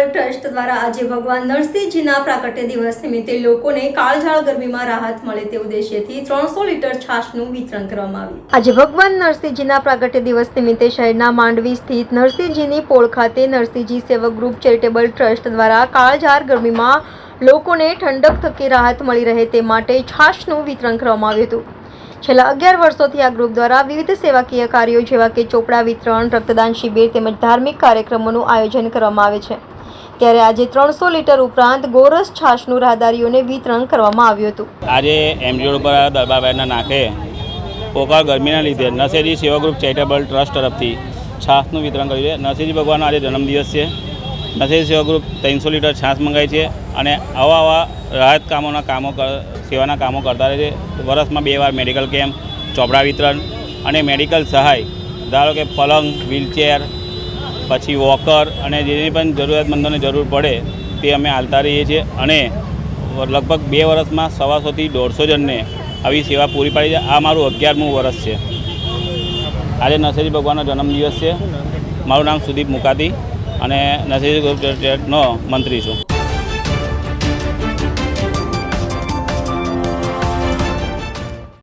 Charitable trust દ્વારા આજે ભગવાન નરસિંહજીના પ્રાગટ્ય દિવસ નિમિત્તે લોકોને કાળઝાળ ગરમીમાં રાહત મળે તે ઉદ્દેશ્યથી 300 લીટર છાશનું વિતરણ કરવામાં આવ્યું। આજે ભગવાન નરસિંહજીના પ્રાગટ્ય દિવસ નિમિત્તે શહેરના માંડવી સ્થિત નરસિંહજીની પોળ ખાતે નરસિંહજી સેવક ગ્રુપ ચેરિટેબલ ટ્રસ્ટ દ્વારા કાળઝાળ ગરમીમાં લોકોને ઠંડક થકી રાહત મળી રહે તે માટે છાશનું વિતરણ કરવામાં આવ્યું હતું। છેલ્લા 11 વર્ષોથી આ ગ્રુપ દ્વારા વિવિધ સેવાકીય કાર્યો જેવા કે ચોપડા વિતરણ, રક્તદાન શિબિર તેમજ ધાર્મિક કાર્યક્રમોનું આયોજન કરવામાં આવે છે। ત્યારે આજે 300 લીટર ઉપરાંત ગોરસ છાશનું રાહદારીઓને વિતરણ કરવામાં આવ્યું હતું। આજે એમજી રોડ પર દરબારબાઈના નાકે પોકાર ગરમીના લીધે નરસિંહજી સેવા ગ્રુપ ચેરિટેબલ ટ્રસ્ટ તરફથી છાશનું વિતરણ કર્યું છે। નરસિંહજી ભગવાનનો આજે જન્મદિવસ છે। નરસિંહજી સેવા ગ્રુપ 300 લીટર છાશ મંગાવી છે અને આવા રાહત સેવાના કામો કરતા રહે છે। વર્ષમાં 2 વાર મેડિકલ કેમ્પ, ચોપડા વિતરણ અને મેડિકલ સહાય, ધારો કે પલંગ, વ્હીલચેર, પછી વોકર અને જેની પણ જરૂરિયાતમંદોને જરૂર પડે તે અમે આલતા રહીએ છીએ અને લગભગ 2 વર્ષમાં 150 થી 150 જણને આવી સેવા પૂરી પાડી છે। આ મારું 11મું વર્ષ છે। આજે નરસિંહજી ભગવાનનો જન્મદિવસ છે। મારું નામ સુદીપ મુકાતી અને નરસિંહજી ગ્રુપનો મંત્રી છું।